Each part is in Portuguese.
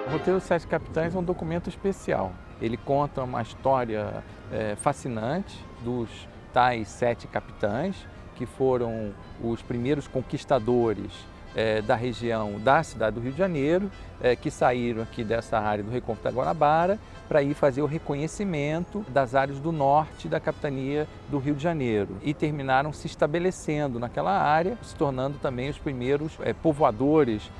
O roteiro dos Sete Capitães é um documento especial. Ele conta uma história fascinante dos tais sete capitães, que foram os primeiros conquistadores da região da cidade do Rio de Janeiro, que saíram aqui dessa área do Recôncavo da Guanabara para ir fazer o reconhecimento das áreas do norte da capitania do Rio de Janeiro e terminaram se estabelecendo naquela área, se tornando também os primeiros povoadores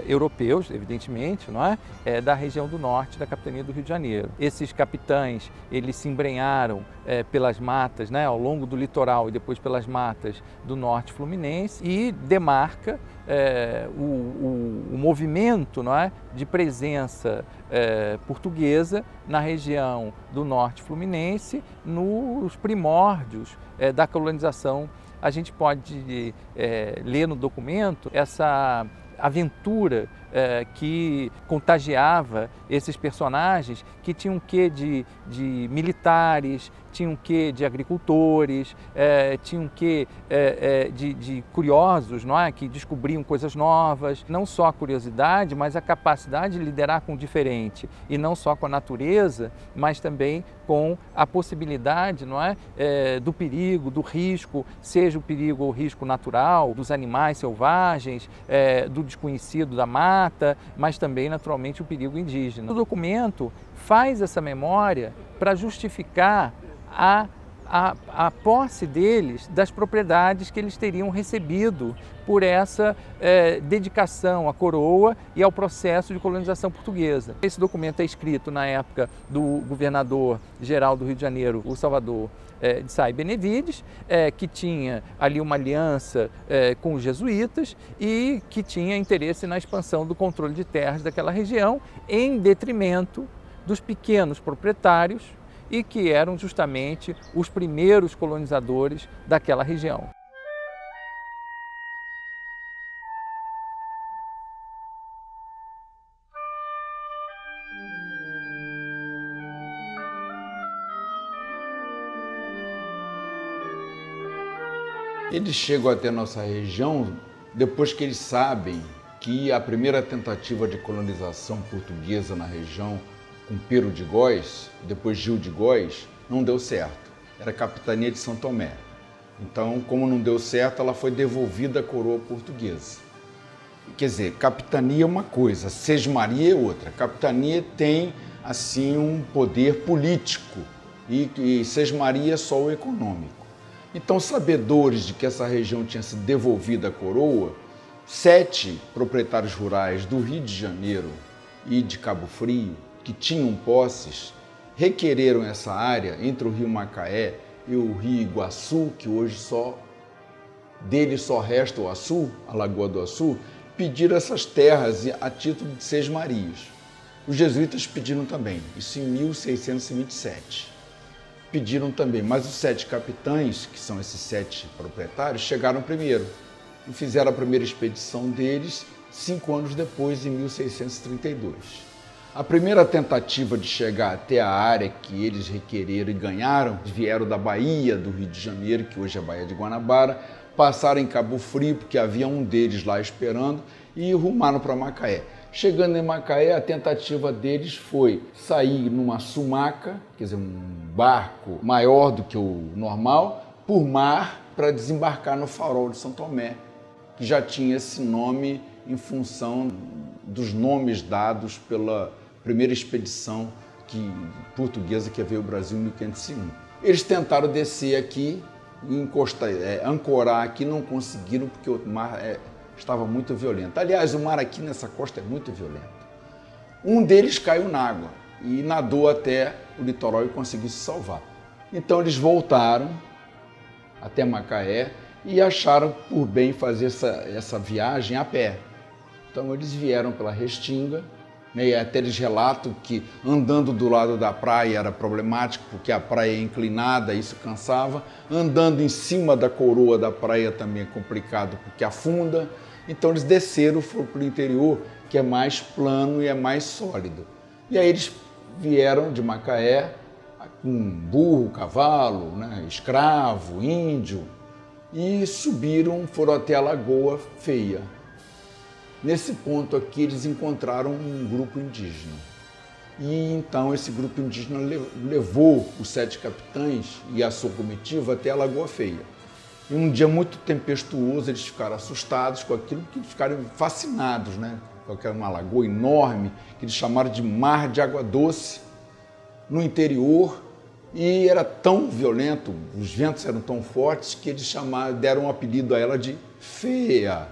europeus, evidentemente, não é? Da região do norte da capitania do Rio de Janeiro. Esses capitães, eles se embrenharam pelas matas, né, ao longo do litoral e depois pelas matas do norte fluminense e demarca o movimento, não é, de presença portuguesa na região do norte fluminense, nos primórdios da colonização. A gente pode ler no documento essa aventura que contagiava esses personagens que tinham um quê de militares, tinham um quê de agricultores, tinham um quê de curiosos, não é? Que descobriam coisas novas, não só a curiosidade, mas a capacidade de liderar com o diferente, e não só com a natureza, mas também com a possibilidade, não é? Do perigo, do risco, seja o perigo ou o risco natural, dos animais selvagens, do desconhecido da mata, mas também, naturalmente, o perigo indígena. O documento faz essa memória para justificar a posse deles das propriedades que eles teriam recebido por essa dedicação à coroa e ao processo de colonização portuguesa. Esse documento é escrito na época do governador-geral do Rio de Janeiro, o Salvador de Sá e Benevides, que tinha ali uma aliança com os jesuítas e que tinha interesse na expansão do controle de terras daquela região, em detrimento dos pequenos proprietários e que eram justamente os primeiros colonizadores daquela região. Eles chegam até a nossa região depois que eles sabem que a primeira tentativa de colonização portuguesa na região, com Pero de Góis, depois Gil de Góis, não deu certo. Era a capitania de São Tomé. Então, como não deu certo, ela foi devolvida à coroa portuguesa. Quer dizer, capitania é uma coisa, sesmaria é outra. Capitania tem, assim, um poder político e sesmaria é só o econômico. Então, sabedores de que essa região tinha sido devolvida à coroa, 7 proprietários rurais do Rio de Janeiro e de Cabo Frio, que tinham posses, requereram essa área entre o Rio Macaé e o Rio Iguaçu, que hoje dele só resta o Açu, a Lagoa do Açu, pediram essas terras a título de sesmarias. Os jesuítas pediram também, isso em 1627. Pediram também, mas os 7 capitães, que são esses 7 proprietários, chegaram primeiro e fizeram a primeira expedição deles 5 anos depois, em 1632. A primeira tentativa de chegar até a área que eles requereram e ganharam, vieram da Bahia do Rio de Janeiro, que hoje é a Baía de Guanabara, passaram em Cabo Frio, porque havia um deles lá esperando, e rumaram para Macaé. Chegando em Macaé, a tentativa deles foi sair numa sumaca, quer dizer, um barco maior do que o normal, por mar, para desembarcar no Farol de São Tomé, que já tinha esse nome em função dos nomes dados pela primeira expedição portuguesa que veio ao Brasil em 1501. Eles tentaram descer aqui, ancorar aqui, não conseguiram porque o mar estava muito violento. Aliás, o mar aqui nessa costa é muito violento. Um deles caiu na água e nadou até o litoral e conseguiu se salvar. Então eles voltaram até Macaé e acharam por bem fazer essa viagem a pé. Então eles vieram pela Restinga, né, e até eles relatam que andando do lado da praia era problemático, porque a praia é inclinada, isso cansava. Andando em cima da coroa da praia também é complicado, porque afunda. Então eles desceram, foram para o interior, que é mais plano e é mais sólido. E aí eles vieram de Macaé com burro, cavalo, né, escravo, índio, e subiram, foram até a Lagoa Feia. Nesse ponto aqui, eles encontraram um grupo indígena. E então esse grupo indígena levou os 7 capitães e a sua comitiva até a Lagoa Feia. E um dia muito tempestuoso, eles ficaram assustados com aquilo, que ficaram fascinados, né? Com uma lagoa enorme, que eles chamaram de Mar de Água Doce, no interior, e era tão violento, os ventos eram tão fortes, que eles deram um apelido a ela de Feia,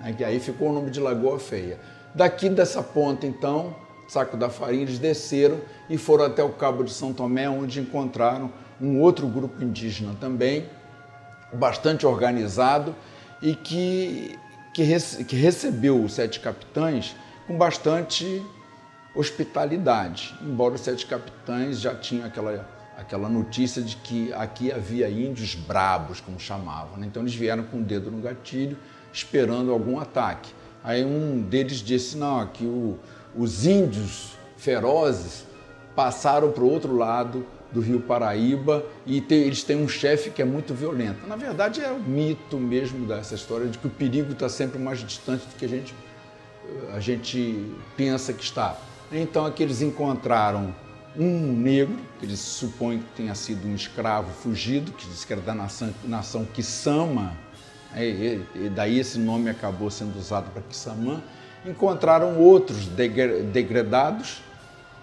né? Que aí ficou o nome de Lagoa Feia. Daqui dessa ponta, então, Saco da Farinha, eles desceram e foram até o Cabo de São Tomé, onde encontraram um outro grupo indígena também, bastante organizado e que recebeu os 7 capitães com bastante hospitalidade, embora os 7 capitães já tinham aquela notícia de que aqui havia índios brabos, como chamavam, né? Então eles vieram com o dedo no gatilho, esperando algum ataque. Aí um deles disse, não, aqui os índios ferozes passaram para o outro lado do Rio Paraíba e eles têm um chefe que é muito violento. Na verdade, é o mito mesmo dessa história de que o perigo está sempre mais distante do que a gente pensa que está. Então, aqui eles encontraram um negro, que eles supõem que tenha sido um escravo fugido, que diz que era da nação Kisama, e daí esse nome acabou sendo usado para Kissamã. Encontraram outros degredados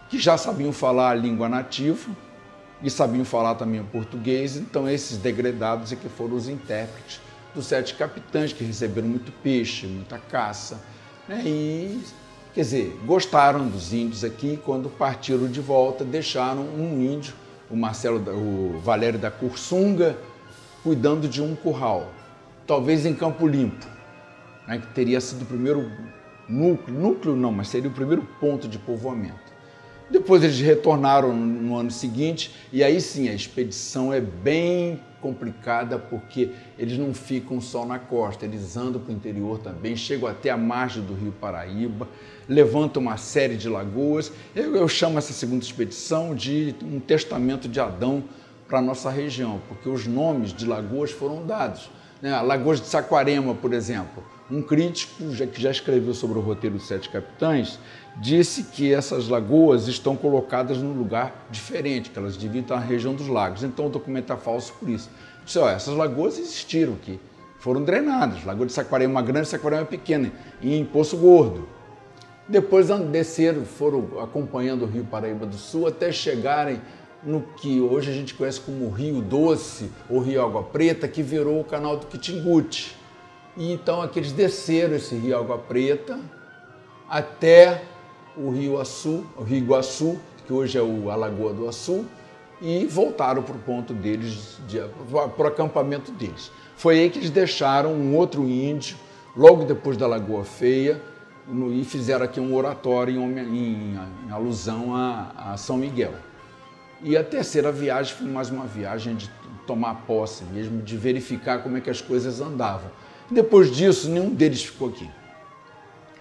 que já sabiam falar a língua nativa e sabiam falar também o português, então esses degredados é que foram os intérpretes dos 7 capitães, que receberam muito peixe, muita caça, né? E, quer dizer, gostaram dos índios aqui, quando partiram de volta, deixaram um índio, o Valério da Cursunga, cuidando de um curral, talvez em Campo Limpo, né? Que teria sido o primeiro núcleo não, mas seria o primeiro ponto de povoamento. Depois eles retornaram no ano seguinte e aí sim a expedição é bem complicada porque eles não ficam só na costa, eles andam para o interior também, chegam até a margem do Rio Paraíba, levantam uma série de lagoas. Eu chamo essa segunda expedição de um testamento de Adão para a nossa região, porque os nomes de lagoas foram dados, né? A Lagoa de Saquarema, por exemplo, um crítico que já escreveu sobre o roteiro dos 7 capitães, disse que essas lagoas estão colocadas num lugar diferente, que elas deviam estar na região dos lagos. Então o documento é falso por isso. Disse, essas lagoas existiram aqui, foram drenadas. Lagoa de Saquarema é uma grande, Saquarema é pequena, e em Poço Gordo. Depois desceram, foram acompanhando o Rio Paraíba do Sul até chegarem no que hoje a gente conhece como Rio Doce ou Rio Água Preta, que virou o canal do Quitinguti. E então aqui eles desceram esse Rio Água Preta até o Rio Iguaçu, que hoje é a Lagoa do Açu, e voltaram para o ponto deles, para o acampamento deles. Foi aí que eles deixaram um outro índio, logo depois da Lagoa Feia, e fizeram aqui um oratório em alusão a São Miguel. E a terceira viagem foi mais uma viagem de tomar posse mesmo, de verificar como é que as coisas andavam. Depois disso, nenhum deles ficou aqui.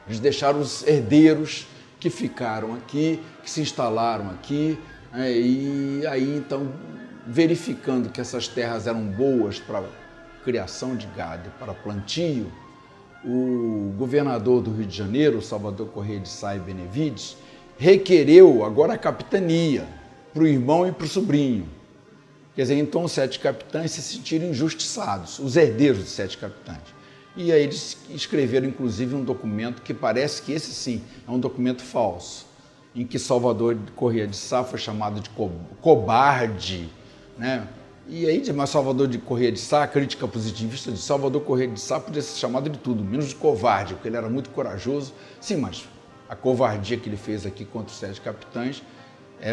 Eles deixaram os herdeiros que ficaram aqui, que se instalaram aqui, e aí então, verificando que essas terras eram boas para criação de gado, para plantio, o governador do Rio de Janeiro, Salvador Correia de Sá e Benevides, requereu agora a capitania para o irmão e para o sobrinho. Quer dizer, então os 7 capitães se sentiram injustiçados, os herdeiros dos 7 capitães. E aí eles escreveram, inclusive, um documento que parece que esse sim é um documento falso, em que Salvador Correia de Sá foi chamado de cobarde, né? E aí, mas Salvador de Correia de Sá, a crítica positivista de Salvador Correia de Sá podia ser chamado de tudo, menos de covarde, porque ele era muito corajoso. Sim, mas a covardia que ele fez aqui contra os 7 capitães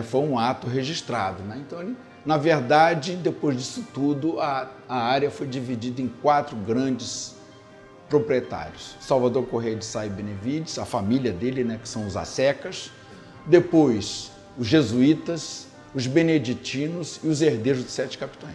foi um ato registrado, né? Então, ele, na verdade, depois disso tudo, a área foi dividida em 4 grandes proprietários. Salvador Correia de Sá e Benevides, a família dele, né, que são os assecas, depois os jesuítas, os beneditinos e os herdeiros dos 7 capitães.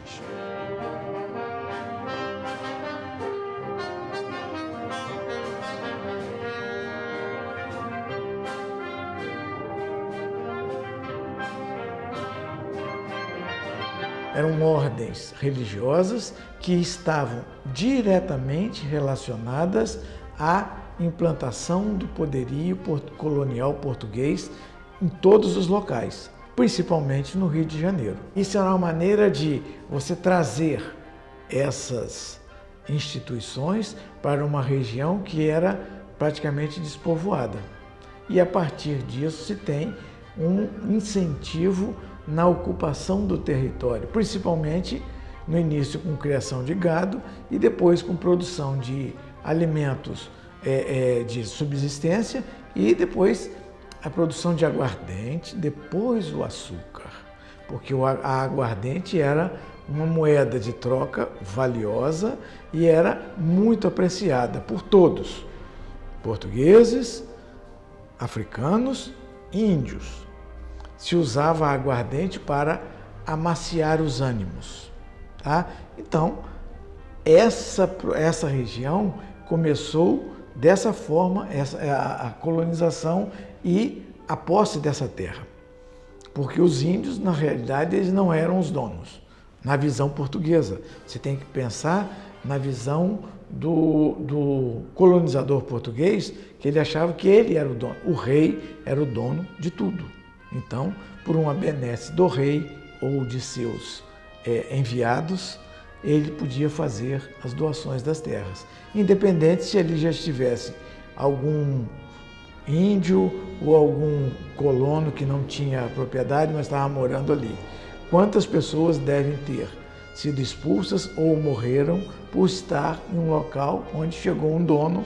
Eram ordens religiosas que estavam diretamente relacionadas à implantação do poderio colonial português em todos os locais, principalmente no Rio de Janeiro. Isso era uma maneira de você trazer essas instituições para uma região que era praticamente despovoada. E a partir disso se tem um incentivo na ocupação do território, principalmente no início com criação de gado e depois com produção de alimentos de subsistência e depois a produção de aguardente, depois o açúcar, porque a aguardente era uma moeda de troca valiosa e era muito apreciada por todos, portugueses, africanos e índios. Se usava aguardente para amaciar os ânimos. Tá? Então, essa região começou dessa forma, a colonização e a posse dessa terra. Porque os índios, na realidade, eles não eram os donos. Na visão portuguesa, você tem que pensar na visão do colonizador português, que ele achava que ele era o dono. O rei era o dono de tudo. Então, por uma benesse do rei ou de seus enviados, ele podia fazer as doações das terras, independente se ele já estivesse algum índio ou algum colono que não tinha propriedade, mas estava morando ali. Quantas pessoas devem ter sido expulsas ou morreram por estar em um local onde chegou um dono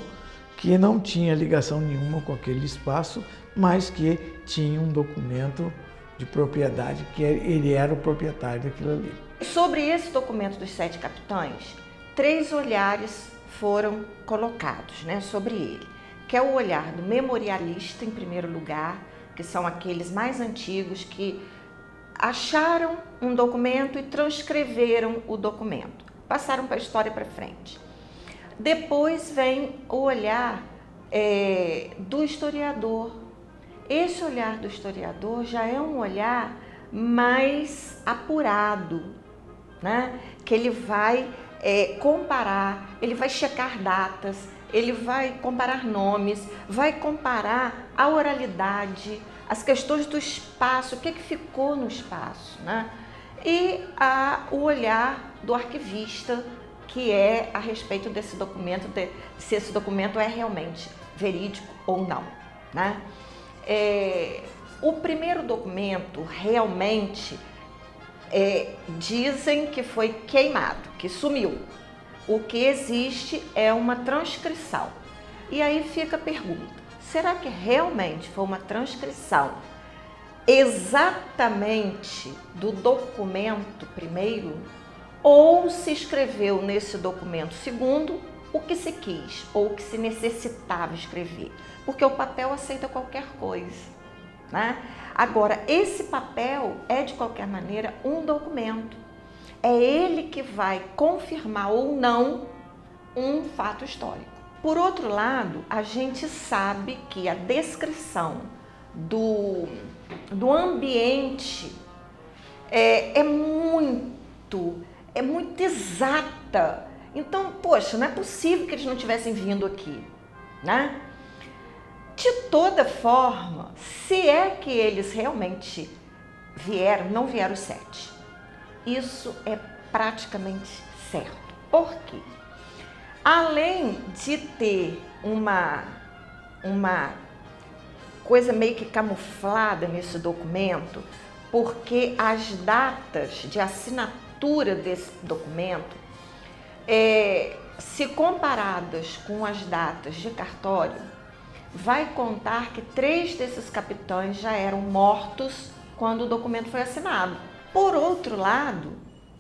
que não tinha ligação nenhuma com aquele espaço, mas que tinha um documento de propriedade, que ele era o proprietário daquilo ali. Sobre esse documento dos 7 capitães, 3 olhares foram colocados, sobre ele, que é o olhar do memorialista, em primeiro lugar, que são aqueles mais antigos que acharam um documento e transcreveram o documento, passaram para a história para frente. Depois vem o olhar do historiador. Esse olhar do historiador já é um olhar mais apurado, que ele vai comparar, ele vai checar datas, ele vai comparar nomes, vai comparar a oralidade, as questões do espaço, o que ficou no espaço, e o olhar do arquivista, que é a respeito desse documento, se esse documento é realmente verídico ou não. O primeiro documento realmente dizem que foi queimado, que sumiu. O que existe é uma transcrição. E aí fica a pergunta, será que realmente foi uma transcrição exatamente do documento primeiro? Ou se escreveu nesse documento segundo o que se quis ou o que se necessitava escrever? Porque o papel aceita qualquer coisa. Agora, esse papel é, de qualquer maneira, um documento. É ele que vai confirmar ou não um fato histórico. Por outro lado, a gente sabe que a descrição do ambiente é muito exata. Então, poxa, não é possível que eles não tivessem vindo aqui, De toda forma, se é que eles realmente vieram, não vieram os 7. Isso é praticamente certo. Por quê? Além de ter uma coisa meio que camuflada nesse documento, porque as datas de assinatura desse documento, se comparadas com as datas de cartório, vai contar que 3 desses capitães já eram mortos quando o documento foi assinado. Por outro lado,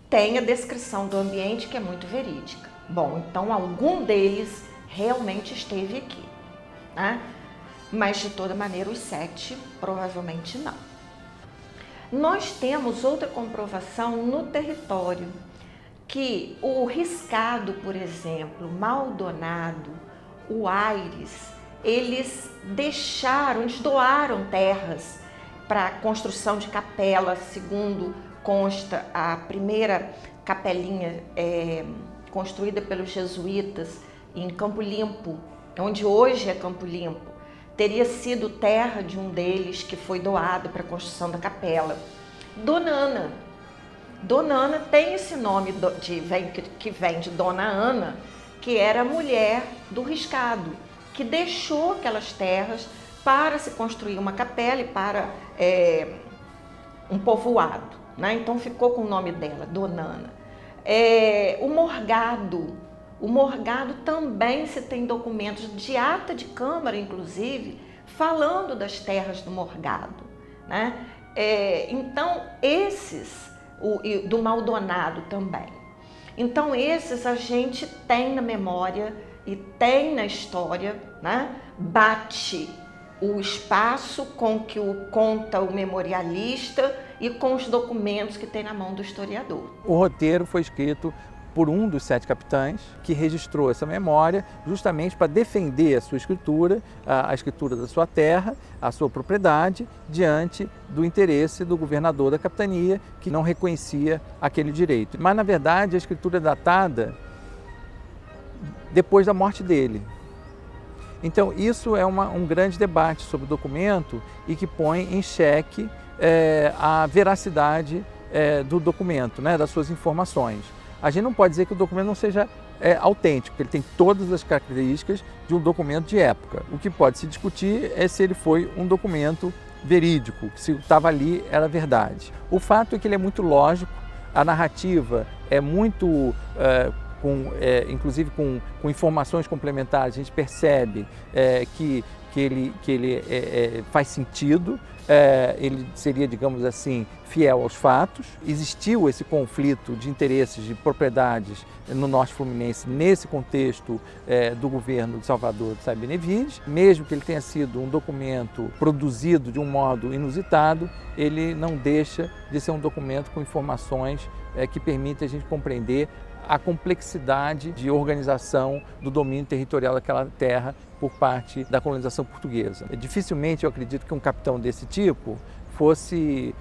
tem a descrição do ambiente, que é muito verídica. Bom, então algum deles realmente esteve aqui, Mas de toda maneira os 7 provavelmente não. Nós temos outra comprovação no território, que o Riscado, por exemplo, Maldonado, o Aires, eles doaram terras para a construção de capela, segundo consta a primeira capelinha construída pelos jesuítas em Campo Limpo, onde hoje é Campo Limpo, teria sido terra de um deles que foi doado para a construção da capela. Dona Ana. Dona Ana tem esse nome que vem de Dona Ana, que era a mulher do Riscado, que deixou aquelas terras para se construir uma capela e para um povoado, né? Então ficou com o nome dela, Dona Ana. O Morgado também se tem documentos de ata de Câmara, inclusive, falando das terras do Morgado, né? Então, do Maldonado também. Então, esses a gente tem na memória e tem na história, né? Bate o espaço com que conta o memorialista e com os documentos que tem na mão do historiador. O roteiro foi escrito por um dos 7 capitães que registrou essa memória justamente para defender a sua escritura, a escritura da sua terra, a sua propriedade, diante do interesse do governador da capitania, que não reconhecia aquele direito. Mas, na verdade, a escritura é datada depois da morte dele. Então, isso é um grande debate sobre o documento e que põe em xeque a veracidade do documento, né, das suas informações. A gente não pode dizer que o documento não seja autêntico, porque ele tem todas as características de um documento de época. O que pode se discutir é se ele foi um documento verídico, se estava ali era verdade. O fato é que ele é muito lógico, a narrativa é muito, inclusive com informações complementares, a gente percebe que ele faz sentido, ele seria, digamos assim, fiel aos fatos. Existiu esse conflito de interesses de propriedades no Norte Fluminense nesse contexto do governo de Salvador de Sá Benevides. Mesmo que ele tenha sido um documento produzido de um modo inusitado, ele não deixa de ser um documento com informações que permitem a gente compreender a complexidade de organização do domínio territorial daquela terra por parte da colonização portuguesa. Dificilmente eu acredito que um capitão desse tipo fosse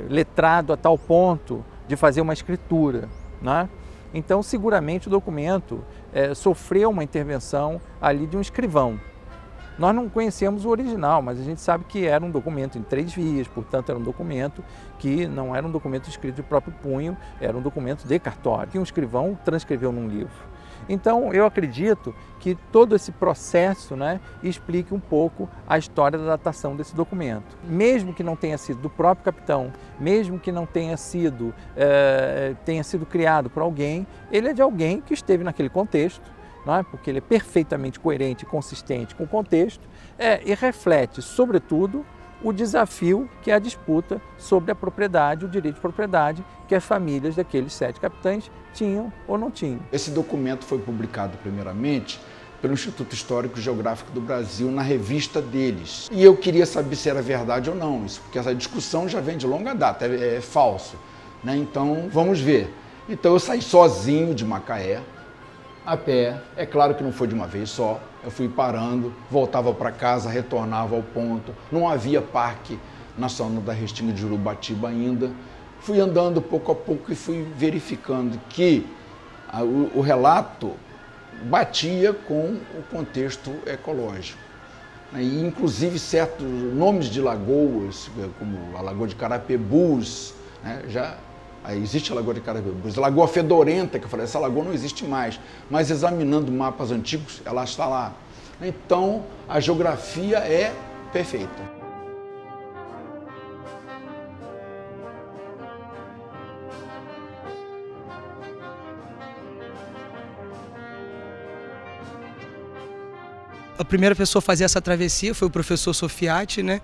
letrado a tal ponto de fazer uma escritura, né? Então, seguramente o documento sofreu uma intervenção ali de um escrivão. Nós não conhecemos o original, mas a gente sabe que era um documento em 3 vias, portanto era um documento que não era um documento escrito de próprio punho, era um documento de cartório, que um escrivão transcreveu num livro. Então eu acredito que todo esse processo, né, explique um pouco a história da datação desse documento. Mesmo que não tenha sido do próprio capitão, mesmo que não tenha sido criado por alguém, ele é de alguém que esteve naquele contexto, não é? Porque ele é perfeitamente coerente e consistente com o contexto e reflete, sobretudo, o desafio que é a disputa sobre a propriedade, o direito de propriedade que as famílias daqueles 7 capitães tinham ou não tinham. Esse documento foi publicado primeiramente pelo Instituto Histórico e Geográfico do Brasil na revista deles. E eu queria saber se era verdade ou não isso, porque essa discussão já vem de longa data, é falso, né? Então vamos ver. Então eu saí sozinho de Macaé, a pé, é claro que não foi de uma vez só, eu fui parando, voltava para casa, retornava ao ponto, não havia Parque Nacional da Restinga de Jurubatiba ainda, fui andando pouco a pouco e fui verificando que o relato batia com o contexto ecológico. E, inclusive, certos nomes de lagoas, como a Lagoa de Carapebus, né, existe a Lagoa de Carapebus, a Lagoa Fedorenta, que eu falei, essa lagoa não existe mais, mas examinando mapas antigos, ela está lá. Então, a geografia é perfeita. A primeira pessoa a fazer essa travessia foi o professor Sofiati, né?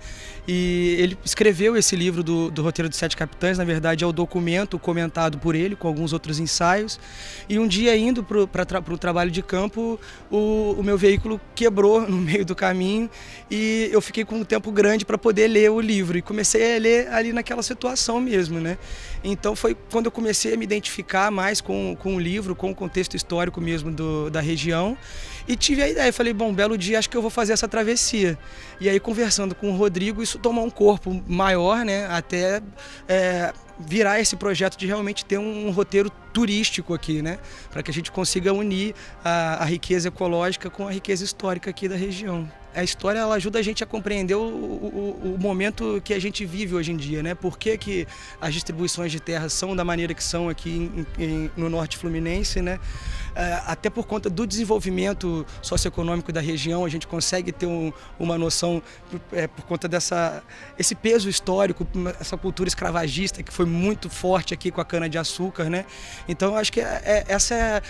E ele escreveu esse livro do roteiro dos 7 capitães, na verdade é o documento comentado por ele, com alguns outros ensaios. E um dia indo para o trabalho de campo, o meu veículo quebrou no meio do caminho e eu fiquei com um tempo grande para poder ler o livro. E comecei a ler ali naquela situação mesmo, né? Então foi quando eu comecei a me identificar mais com o livro, com o contexto histórico mesmo da região. E tive a ideia, falei, bom, belo dia, acho que eu vou fazer essa travessia. E aí, conversando com o Rodrigo, isso tomou um corpo maior, né? Até virar esse projeto de realmente ter um roteiro turístico aqui, né? Para que a gente consiga unir a riqueza ecológica com a riqueza histórica aqui da região. A história, ela ajuda a gente a compreender o momento que a gente vive hoje em dia, né? Por que as distribuições de terras são da maneira que são aqui no norte fluminense, né? Até por conta do desenvolvimento socioeconômico da região, a gente consegue ter uma noção por conta esse peso histórico, essa cultura escravagista que foi muito forte aqui com a cana-de-açúcar, né? Então, eu acho que essa é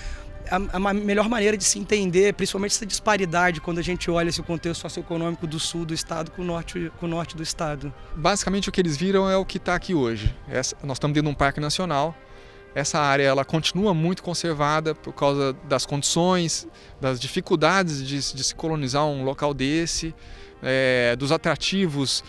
a melhor maneira de se entender, principalmente essa disparidade, quando a gente olha esse contexto socioeconômico do sul do estado com o norte do estado. Basicamente, o que eles viram é o que está aqui hoje. Nós estamos dentro de um parque nacional. Essa área ela continua muito conservada por causa das condições, das dificuldades de se colonizar um local desse, dos atrativos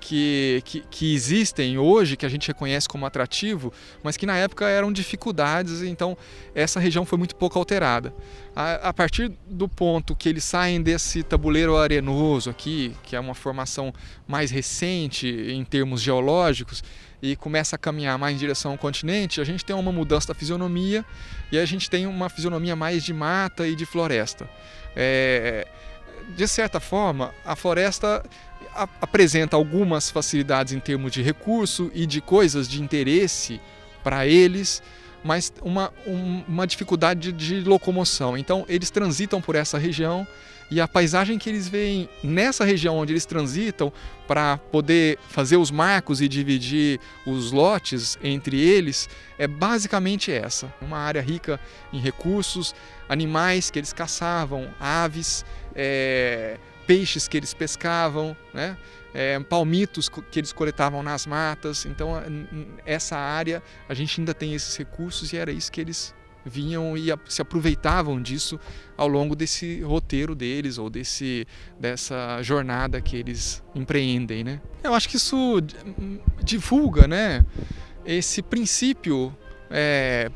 que existem hoje, que a gente reconhece como atrativo, mas que na época eram dificuldades, então essa região foi muito pouco alterada. A partir do ponto que eles saem desse tabuleiro arenoso aqui, que é uma formação mais recente em termos geológicos, e começa a caminhar mais em direção ao continente, a gente tem uma mudança da fisionomia e a gente tem uma fisionomia mais de mata e de floresta. De certa forma, a floresta apresenta algumas facilidades em termos de recurso e de coisas de interesse para eles, mas uma dificuldade de locomoção. Então, eles transitam por essa região e a paisagem que eles veem nessa região onde eles transitam para poder fazer os marcos e dividir os lotes entre eles é basicamente essa. Uma área rica em recursos, animais que eles caçavam, aves, peixes que eles pescavam, né? Palmitos que eles coletavam nas matas. Então, essa área, a gente ainda tem esses recursos e era isso que eles vinham e se aproveitavam disso ao longo desse roteiro deles ou dessa jornada que eles empreendem, né? Eu acho que isso divulga, né, esse princípio,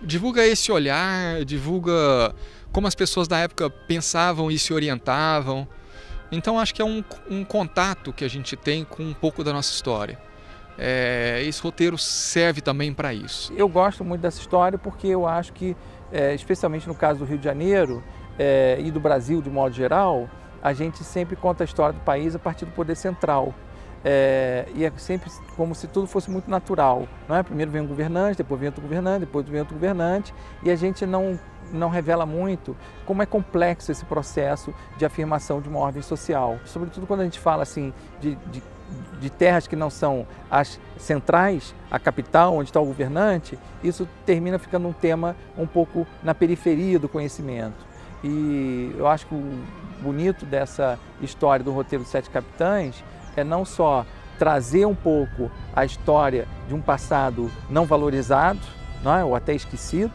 divulga esse olhar, divulga como as pessoas da época pensavam e se orientavam. Então acho que é um contato que a gente tem com um pouco da nossa história. Esse roteiro serve também para isso. Eu gosto muito dessa história porque eu acho que, especialmente no caso do Rio de Janeiro e do Brasil de modo geral, a gente sempre conta a história do país a partir do poder central. E é sempre como se tudo fosse muito natural, não é? Primeiro vem um governante, depois vem outro governante, depois vem outro governante, e a gente não revela muito como é complexo esse processo de afirmação de uma ordem social. Sobretudo quando a gente fala assim de terras que não são as centrais, a capital, onde está o governante, isso termina ficando um tema um pouco na periferia do conhecimento. E eu acho que o bonito dessa história do roteiro dos Sete Capitães é não só trazer um pouco a história de um passado não valorizado, não é? Ou até esquecido,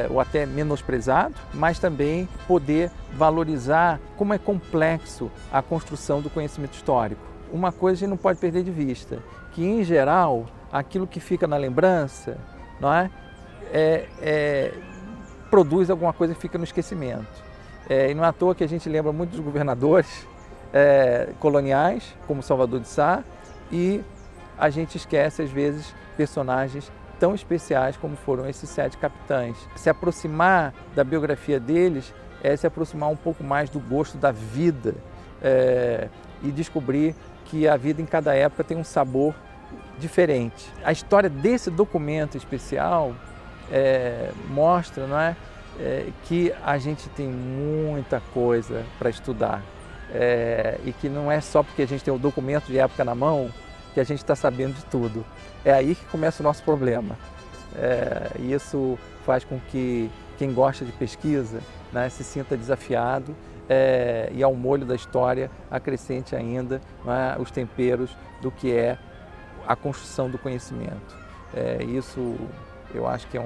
ou até menosprezado, mas também poder valorizar como é complexo a construção do conhecimento histórico. Uma coisa a gente não pode perder de vista, que em geral aquilo que fica na lembrança, não é? Produz alguma coisa que fica no esquecimento. E não é à toa que a gente lembra muito dos governadores coloniais, como Salvador de Sá, e a gente esquece às vezes personagens tão especiais como foram esses Sete Capitães. Se aproximar da biografia deles é se aproximar um pouco mais do gosto da vida e descobrir que a vida em cada época tem um sabor diferente. A história desse documento especial mostra, não é, que a gente tem muita coisa para estudar e que não é só porque a gente tem o documento de época na mão que a gente está sabendo de tudo. É aí que começa o nosso problema. E isso faz com que quem gosta de pesquisa, né, se sinta desafiado e ao molho da história acrescente ainda, né, os temperos do que é a construção do conhecimento. Isso eu acho que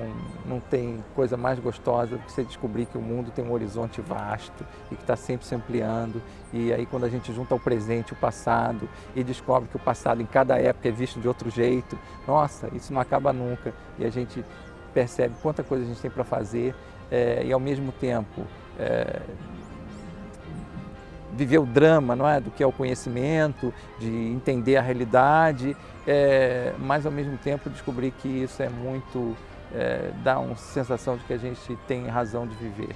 não tem coisa mais gostosa do que você descobrir que o mundo tem um horizonte vasto e que está sempre se ampliando. E aí quando a gente junta o presente, o passado e descobre que o passado em cada época é visto de outro jeito, nossa, isso não acaba nunca. E a gente percebe quanta coisa a gente tem para fazer e ao mesmo tempo viver o drama, não é? Do que é o conhecimento, de entender a realidade, mas ao mesmo tempo descobrir que isso é muito, dá uma sensação de que a gente tem razão de viver.